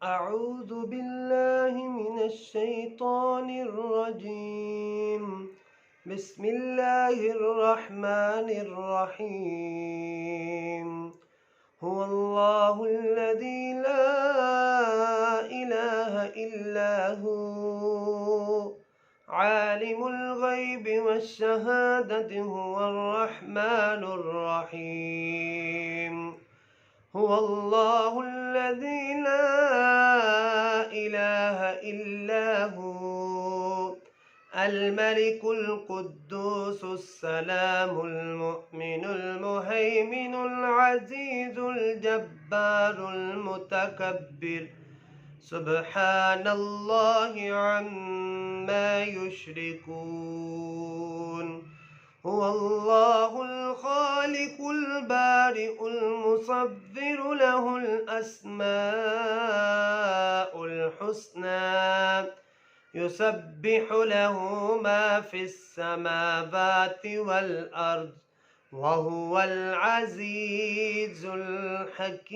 أعوذ بالله من الشيطان الرجيم. بسم الله الرحمن الرحيم. هو الله الذي لا إله إلا هو عالم الغيب والشهادة هو الرحمن الرحيم. هو الله الذي لا إله إلا هو الملك القدوس السلام المؤمن المهيمن العزيز الجبار المتكبر سبحان الله عما يشركون. هو الله الخالق البارئ المصور له الأسماء الحسنى يسبح له ما في السماوات والأرض وهو العزيز الحكيم.